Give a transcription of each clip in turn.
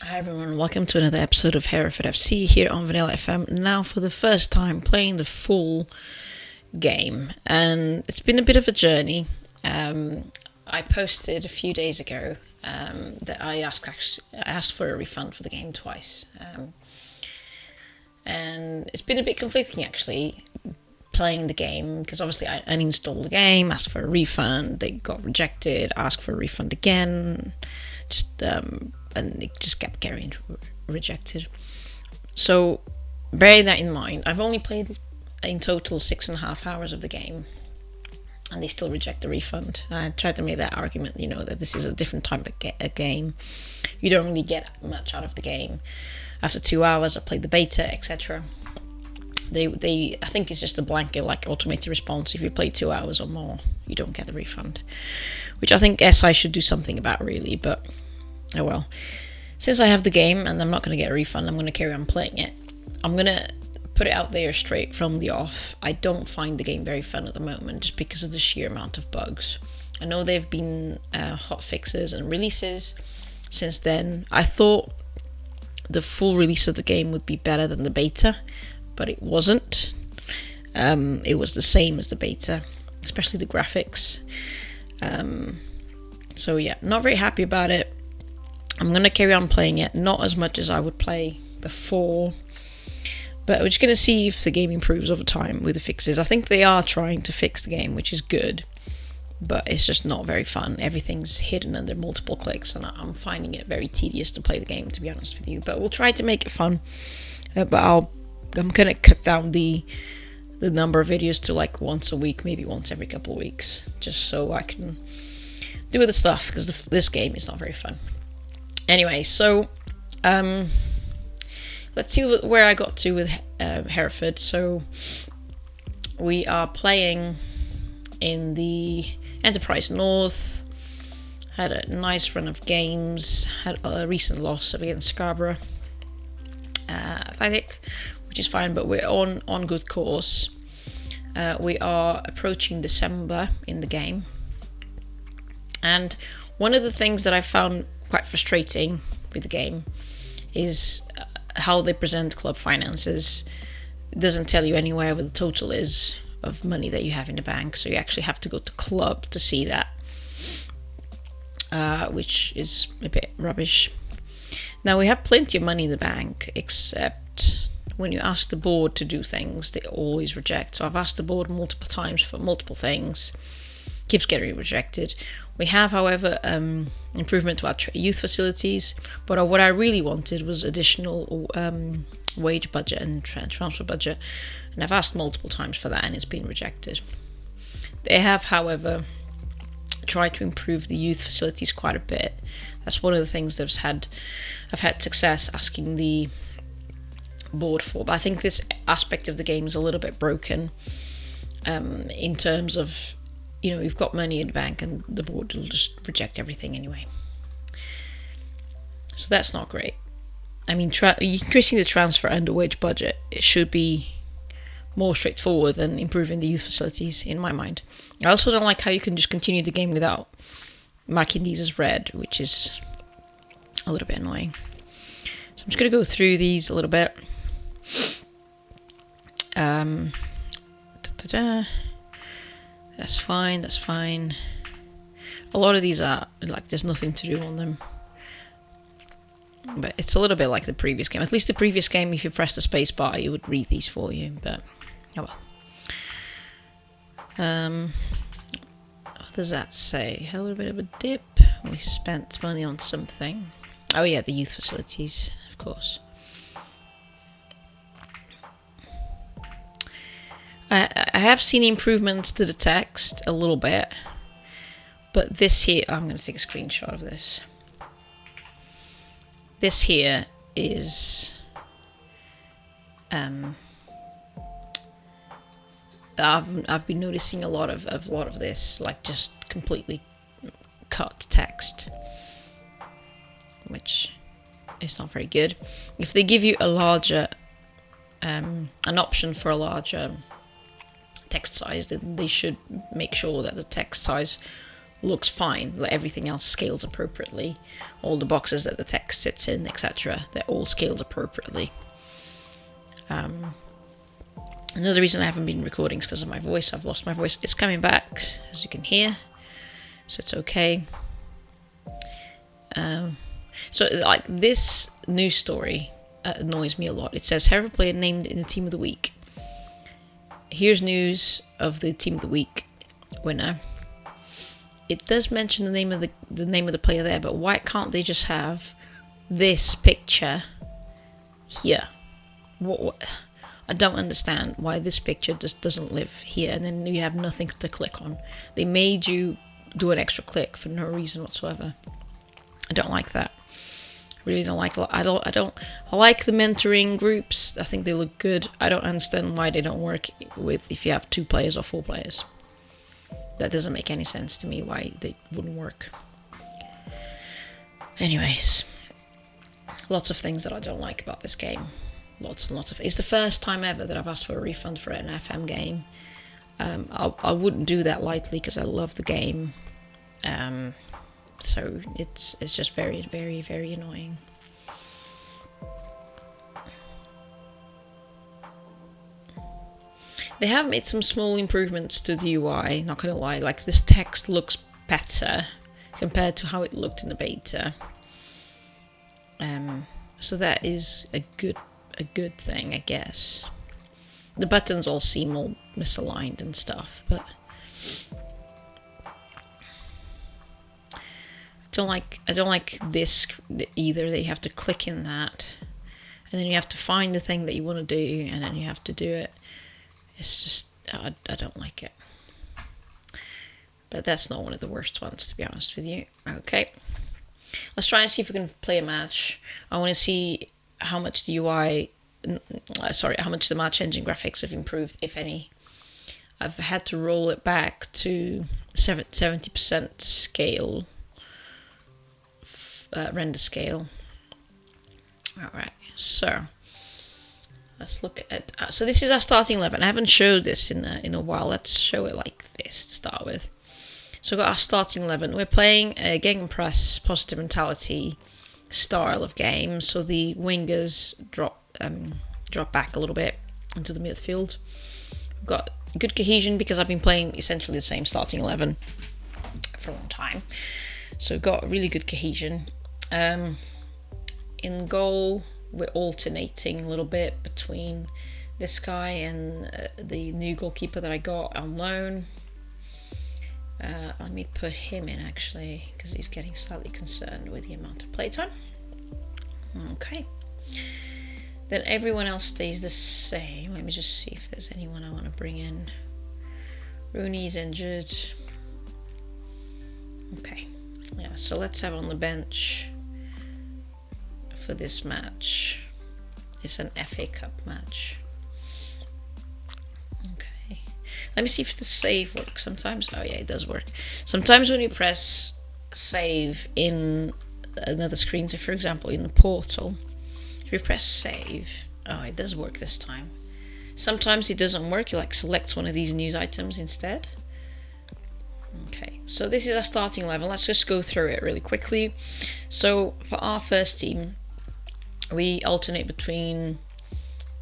Hi everyone, welcome to another episode of Hereford FC here on Vanilla FM. Now for the first time playing the full game, and it's been a bit of a journey. I posted a few days ago that I asked for a refund for the game twice, and it's been a bit conflicting actually playing the game, because obviously I uninstalled the game, asked for a refund, they got rejected, asked for a refund again, and it just kept getting rejected. So bear that in mind. I've only played in total 6.5 hours of the game, and they still reject the refund. I tried to make that argument, that this is a different type of game. You don't really get much out of the game. After 2 hours, I played the beta, etc. I think it's just a blanket automated response. If you play 2 hours or more, you don't get the refund, which I think SI should do something about really, but oh well. Since I have the game and I'm not going to get a refund, I'm going to carry on playing it. I'm going to put it out there straight from the off. I don't find the game very fun at the moment, just because of the sheer amount of bugs. I know there have been hot fixes and releases since then. I thought the full release of the game would be better than the beta, but it wasn't. It was the same as the beta, especially the graphics. So yeah, not very happy about it. I'm going to carry on playing it, not as much as I would play before, but we're just going to see if the game improves over time with the fixes. I think they are trying to fix the game, which is good, but it's just not very fun. Everything's hidden under multiple clicks, and I'm finding it very tedious to play the game, to be honest with you. But we'll try to make it fun. But I'm going to cut down the number of videos to once a week, maybe once every couple of weeks, just so I can do other stuff, because this game is not very fun. Anyway, so let's see where I got to with Hereford. So we are playing in the Enterprise North. Had a nice run of games. Had a recent loss against Scarborough Athletic, which is fine, but we're on good course. We are approaching December in the game, and one of the things that I found quite frustrating with the game is how they present club finances. It doesn't tell you anywhere what the total is of money that you have in the bank, so you actually have to go to club to see that, which is a bit rubbish. Now, we have plenty of money in the bank, except when you ask the board to do things, they always reject. So I've asked the board multiple times for multiple things, keeps getting rejected. We have, however, improvement to our youth facilities, but what I really wanted was additional wage budget and transfer budget, and I've asked multiple times for that, and it's been rejected. They have, however, tried to improve the youth facilities quite a bit. That's one of the things that I've had success asking the board for, but I think this aspect of the game is a little bit broken in terms of, you've got money in the bank and the board will just reject everything anyway. So that's not great. I mean, increasing the transfer and the wage budget, it should be more straightforward than improving the youth facilities, in my mind. I also don't like how you can just continue the game without marking these as red, which is a little bit annoying. So I'm just going to go through these a little bit. That's fine. A lot of these are there's nothing to do on them, but it's a little bit like the previous game. At least the previous game, if you press the space bar, it would read these for you, but oh well. What does that say? A little bit of a dip. We spent money on something. Oh yeah, the youth facilities, of course. I have seen improvements to the text a little bit, but this here, I'm going to take a screenshot of this. This here is, I've been noticing a lot of this, just completely cut text, which is not very good. If they give you a larger, an option for a larger text size, then they should make sure that the text size looks fine. Like everything else scales appropriately. All the boxes that the text sits in, etc., they're all scaled appropriately. Another reason I haven't been recording is because of my voice. I've lost my voice. It's coming back, as you can hear, so it's okay. So like this news story annoys me a lot. It says Hereford player named in the team of the week. Here's news of the team of the week winner. It does mention the name of the player there, but why can't they just have this picture here? What? I don't understand why this picture just doesn't live here, and then you have nothing to click on. They made you do an extra click for no reason whatsoever. I don't like that. I really don't like it. I like the mentoring groups. I think they look good. I don't understand why they don't work with if you have 2 players or 4 players. That doesn't make any sense to me why they wouldn't work. Anyways, lots of things that I don't like about this game. Lots and lots of. It's the first time ever that I've asked for a refund for an FM game. I wouldn't do that lightly because I love the game. So it's just very, very, very annoying. They have made some small improvements to the UI, not gonna lie. Like this text looks better compared to how it looked in the beta. So that is a good thing, I guess. The buttons all seem all misaligned and stuff, but I don't like this either. That you have to click in that, and then you have to find the thing that you want to do, and then you have to do it. It's just I don't like it. But that's not one of the worst ones, to be honest with you. Okay, let's try and see if we can play a match. I want to see how much the UI, how much the match engine graphics have improved, if any. I've had to roll it back to 70% scale, render scale. Alright, so let's look at so this is our starting 11. I haven't showed this in a while. Let's show it like this to start with. So we've got our starting 11. We're playing a Gegenpress positive mentality style of game. So the wingers drop back a little bit into the midfield. We've got good cohesion because I've been playing essentially the same starting 11 for a long time. So we've got really good cohesion. In goal, we're alternating a little bit between this guy and the new goalkeeper that I got on loan. Let me put him in actually, because he's getting slightly concerned with the amount of playtime. Okay. Then everyone else stays the same. Let me just see if there's anyone I want to bring in. Rooney's injured. Okay. Yeah, so let's have on the bench for this match. It's an FA Cup match. Okay. Let me see if the save works sometimes. Oh yeah, it does work. Sometimes when you press save in another screen, so for example in the portal, if you press save, oh, it does work this time. Sometimes it doesn't work. You like select one of these news items instead. Okay, so this is our starting 11. Let's just go through it really quickly. So for our first team, we alternate between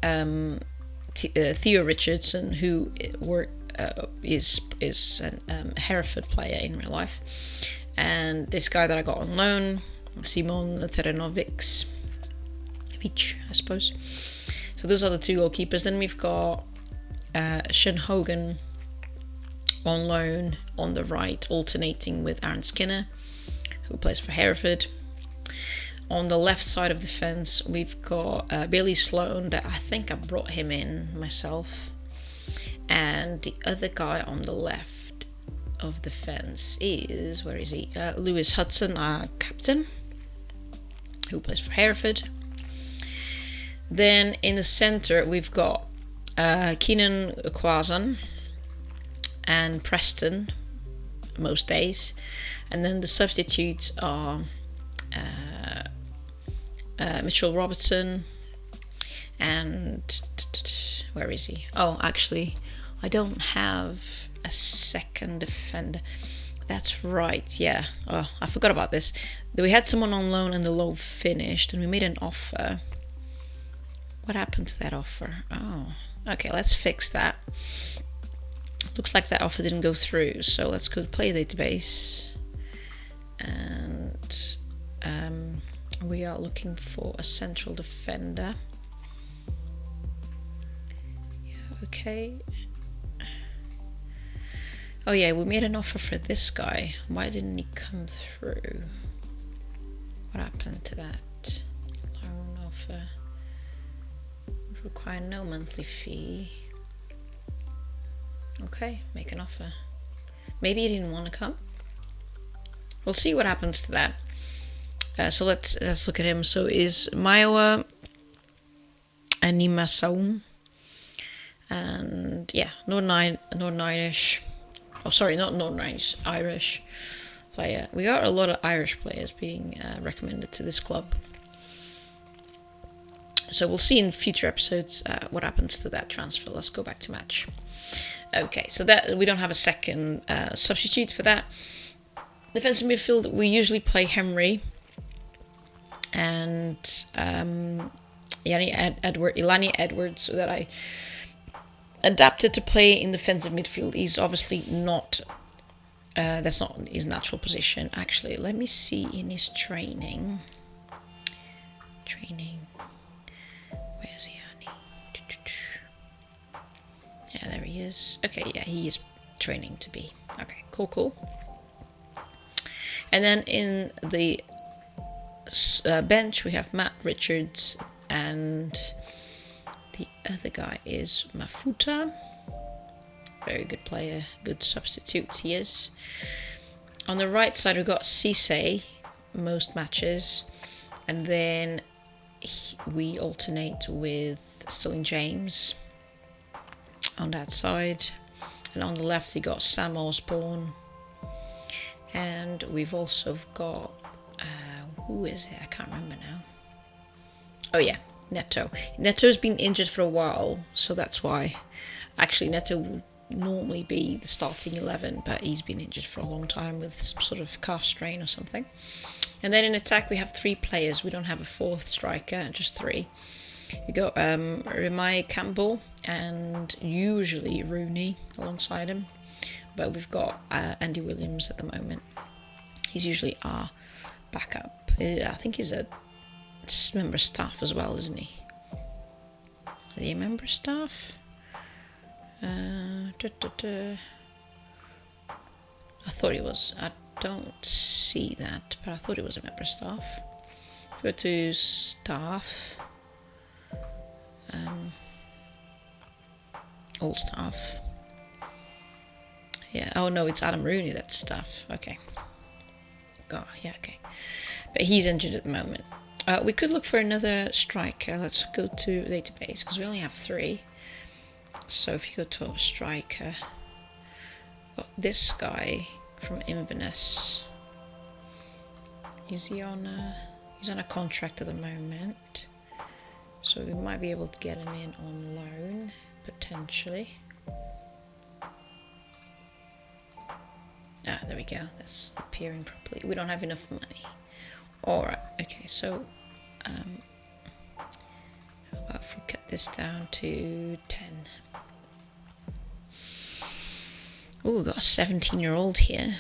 Theo Richardson, who is a Hereford player in real life, and this guy that I got on loan, Simon Terenovic, I suppose. So those are the 2 goalkeepers. Then we've got Sean Hogan on loan on the right, alternating with Aaron Skinner, who plays for Hereford. On the left side of the fence, we've got Billy Sloan, that I think I brought him in myself. And the other guy on the left of the fence is, where is he? Lewis Hudson, our captain, who plays for Hereford. Then in the centre, we've got Keenan Kwazan and Preston most days, and then the substitutes are Mitchell Robertson and where is he? Oh, actually I don't have a second defender. That's right, yeah. Oh, I forgot about this. We had someone on loan and the loan finished, and we made an offer. What happened to that offer? Oh, okay, let's fix that. Looks like that offer didn't go through, so let's go to play database. And we are looking for a central defender. Yeah, okay. Oh yeah, we made an offer for this guy. Why didn't he come through? What happened to that? Loan offer. Would require no monthly fee. Okay, make an offer. Maybe he didn't want to come. We'll see what happens to that. So let's look at him. So is Maiwa Animasaum, and yeah, Northern Irish. Oh, sorry, not Northern Irish, Irish player. We got a lot of Irish players being recommended to this club. So we'll see in future episodes what happens to that transfer. Let's go back to match. Okay, so that we don't have a second substitute for that. Defensive midfield, we usually play Henry and Ilani Edwards, that I adapted to play in defensive midfield. He's obviously not, that's not his natural position. Actually, let me see in his training. Where's Yanni? Yeah, there he is. Okay, yeah, he is training to be. Okay, cool. And then in the bench, we have Matt Richards, and the other guy is Mafuta. Very good player, good substitute he is. On the right side, we've got Cisse, most matches. And then we alternate with Sterling James on that side. And on the left, you got Sam Osborne. And we've also got, who is it? I can't remember now. Oh yeah, Neto. Neto's been injured for a while, so that's why. Actually, Neto would normally be the starting 11, but he's been injured for a long time with some sort of calf strain or something. And then in attack, we have 3 players. We don't have a 4th striker, just 3. We got Remai Campbell and usually Rooney alongside him. But we've got Andy Williams at the moment. He's usually our backup. I think he's a member of staff as well, isn't he? Is he a member of staff? I thought he was. I don't see that, but I thought he was a member of staff. Go to staff. All staff. Yeah. Oh no, it's Adam Rooney that's staff. Okay. Oh yeah. Okay. But he's injured at the moment. We could look for another striker. Let's go to database because we only have 3. So if you go to a striker, got this guy from Inverness. Is he on a? He's on a contract at the moment, so we might be able to get him in on loan potentially. Ah, there we go. That's appearing properly. We don't have enough money. Alright, okay, so how about if we cut this down to 10? Oh, we've got a 17-year-old here.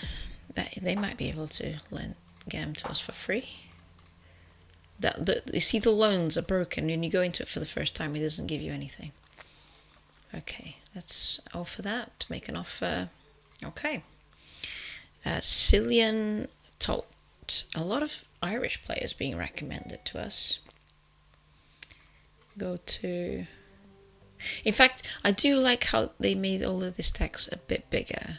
They might be able to get him to us for free. You see, the loans are broken. When you go into it for the first time, it doesn't give you anything. Okay, let's offer that. Make an offer. Okay. Cillian Tolt. A lot of Irish players being recommended to us. Go to... In fact, I do like how they made all of this text a bit bigger.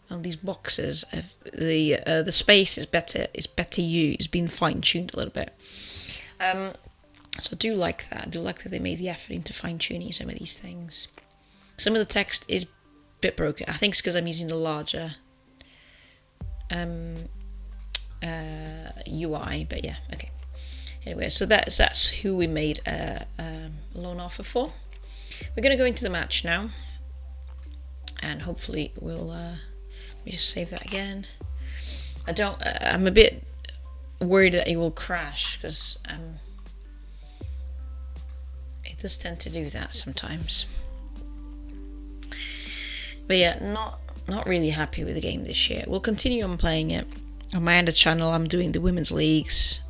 And these boxes, the space is better used. It's been fine-tuned a little bit. So I do like that. I do like that they made the effort into fine-tuning some of these things. Some of the text is a bit broken. I think it's because I'm using the larger UI, but yeah, okay. Anyway, so that's who we made a loan offer for. We're going to go into the match now, and hopefully we'll Let me just save that again. I'm a bit worried that it will crash because it does tend to do that sometimes. But yeah, not really happy with the game this year. We'll continue on playing it. On my other channel, I'm doing the women's leagues.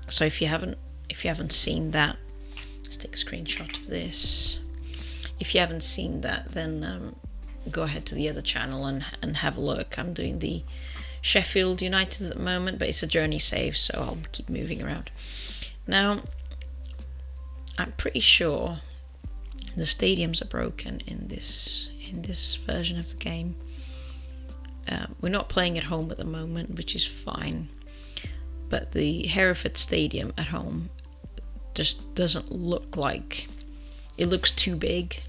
So if you haven't seen that, let's take a screenshot of this. If you haven't seen that, then go ahead to the other channel and have a look. I'm doing the Sheffield United at the moment, but it's a journey save, so I'll keep moving around. Now, I'm pretty sure the stadiums are broken in this version of the game. We're not playing at home at the moment, which is fine. But the Hereford Stadium at home just doesn't look like... It looks too big.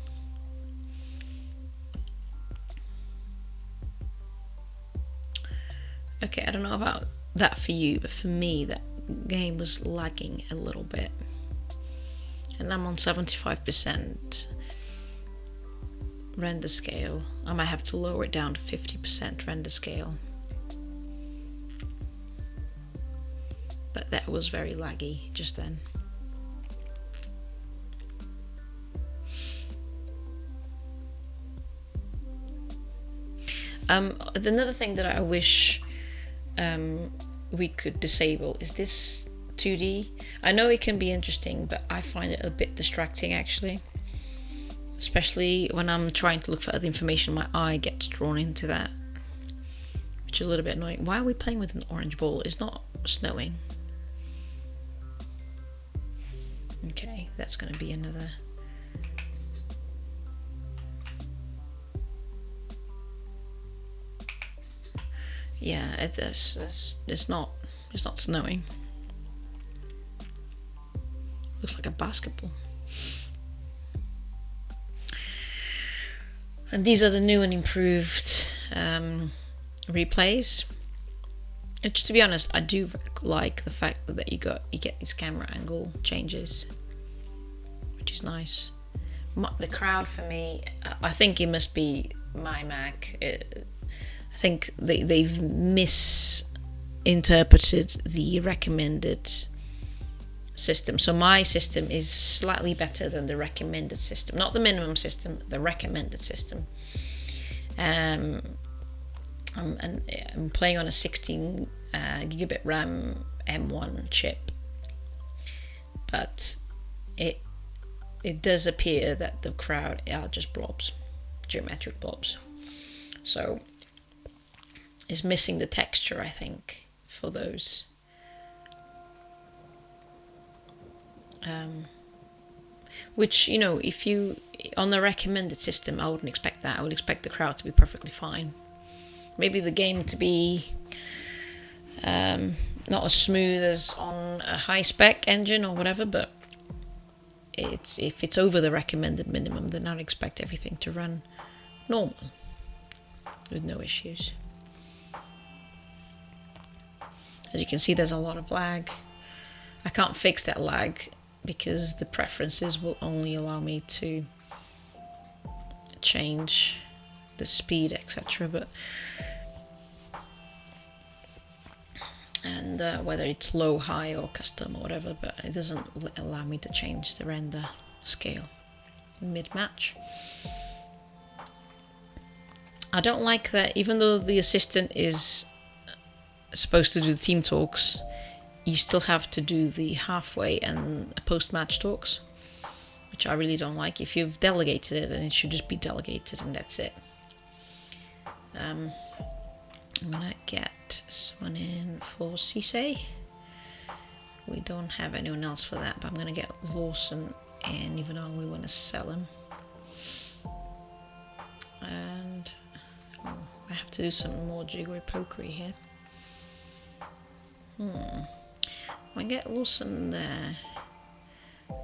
Okay, I don't know about that for you, but for me, that game was lagging a little bit. And I'm on 75% render scale. I might have to lower it down to 50% render scale. But that was very laggy just then. Another thing that I wish we could disable is this 2D. I know it can be interesting, but I find it a bit distracting actually. Especially when I'm trying to look for other information, my eye gets drawn into that, which is a little bit annoying. Why are we playing with an orange ball? It's not snowing. Okay, that's going to be another... Yeah, it's not snowing. Looks like a basketball. And these are the new and improved replays. Which, to be honest, I do like the fact that you get these camera angle changes, which is nice. The crowd for me, I think it must be my Mac. I think they've misinterpreted the recommended system. So my system is slightly better than the recommended system, not the minimum system, the recommended system. I'm playing on a 16 gigabit RAM M1 chip, but it does appear that the crowd are just blobs, geometric blobs. So it's missing the texture, I think, for those. Which, you know, if you on the recommended system, I wouldn't expect that. I would expect the crowd to be perfectly fine. Maybe the game to be not as smooth as on a high spec engine or whatever, but if it's over the recommended minimum, then I'd expect everything to run normal with no issues. As you can see, there's a lot of lag. I can't fix that lag because the preferences will only allow me to change the speed, etc. But whether it's low, high, or custom or whatever, but it doesn't allow me to change the render scale mid-match. I don't like that, even though the assistant is supposed to do the team talks, you still have to do the halfway and post-match talks, which I really don't like. If you've delegated it, then it should just be delegated and that's it. I'm gonna get someone in for Cisse. We don't have anyone else for that, but I'm gonna get Lawson in, even though we want to sell him. And I have to do some more jiggery pokery here. I'm gonna get Lawson there,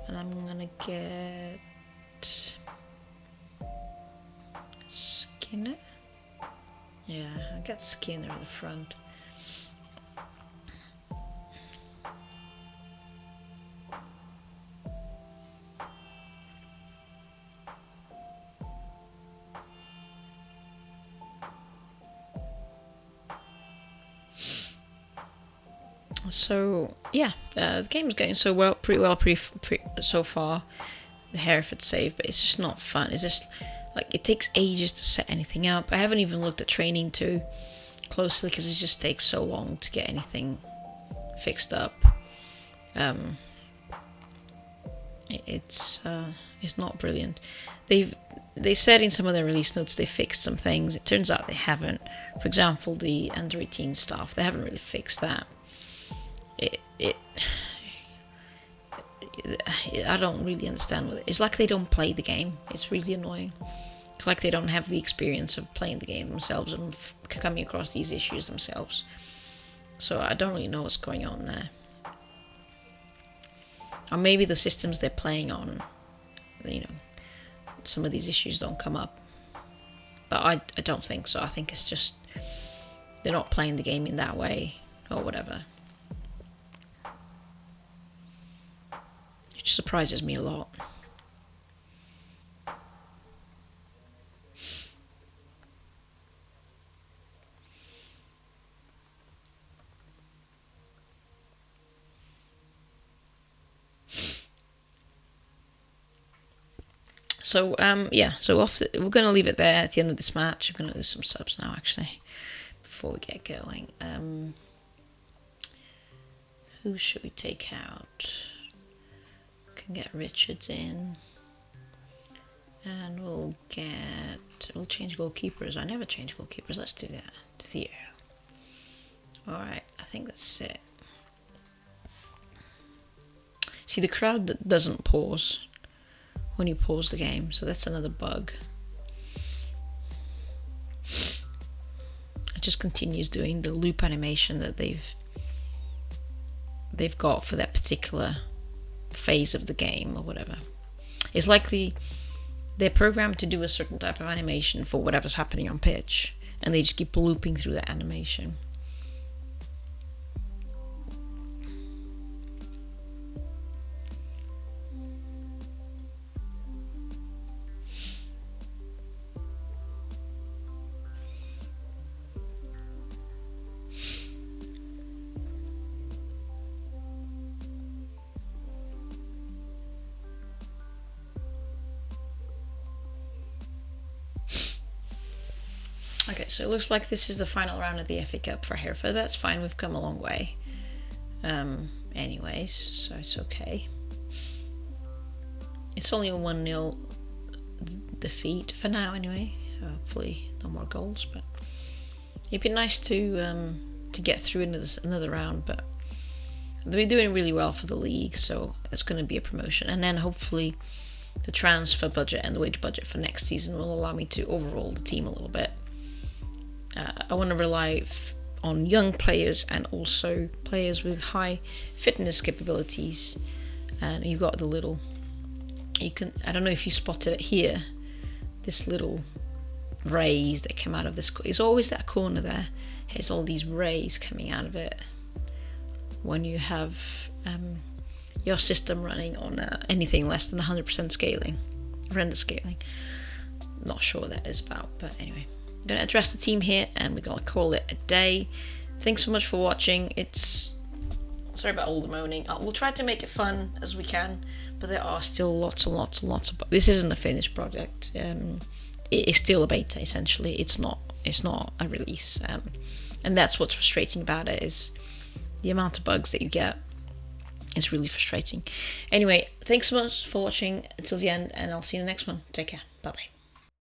and I'm gonna get Skinner. Yeah, I'll get Skinner at the front. So yeah, the game's going so well, pretty so far. The Hereford save, but it's just not fun. It's just like it takes ages to set anything up. I haven't even looked at training too closely because it just takes so long to get anything fixed up. It's not brilliant. They said in some of their release notes they fixed some things. It turns out they haven't. For example, the under 18 stuff, they haven't really fixed that. I don't really understand what it is. It's like they don't play the game. It's really annoying. It's like they don't have the experience of playing the game themselves and coming across these issues themselves. So I don't really know what's going on there. Or maybe the systems they're playing on, some of these issues don't come up. But I don't think so. I think it's just they're not playing the game in that way or whatever. Which surprises me a lot. So we're going to leave it there at the end of this match. I'm going to lose some subs now, actually, before we get going. Who should we take out? Can get Richards in, and we'll change goalkeepers. I never change goalkeepers. Let's do that. Theo. All right, I think that's it. See, the crowd doesn't pause when you pause the game, so that's another bug. It just continues doing the loop animation that they've got for that particular phase of the game or whatever. It's like they're programmed to do a certain type of animation for whatever's happening on pitch, and they just keep looping through that animation. Okay, so it looks like this is the final round of the FA Cup for Hereford. That's fine, we've come a long way. Anyways, so it's okay. It's only a 1-0 defeat for now, anyway. Hopefully, no more goals, but it'd be nice to get through into another round. But they're doing really well for the league, so it's going to be a promotion. And then hopefully, the transfer budget and the wage budget for next season will allow me to overhaul the team a little bit. I want to rely on young players and also players with high fitness capabilities. And you've got I don't know if you spotted it here, this little rays that come out of this. It's always that corner there. There's all these rays coming out of it when you have your system running on anything less than 100% scaling, render scaling. Not sure what that is about, but anyway. I'm going to address the team here and we're going to call it a day. Thanks so much for watching. Sorry about all the moaning. We'll try to make it fun as we can, but there are still lots and lots and lots of bugs. This isn't a finished project. It is still a beta, essentially. It's not a release. And that's what's frustrating about it, is the amount of bugs that you get is really frustrating. Anyway, thanks so much for watching until the end, and I'll see you in the next one. Take care. Bye-bye.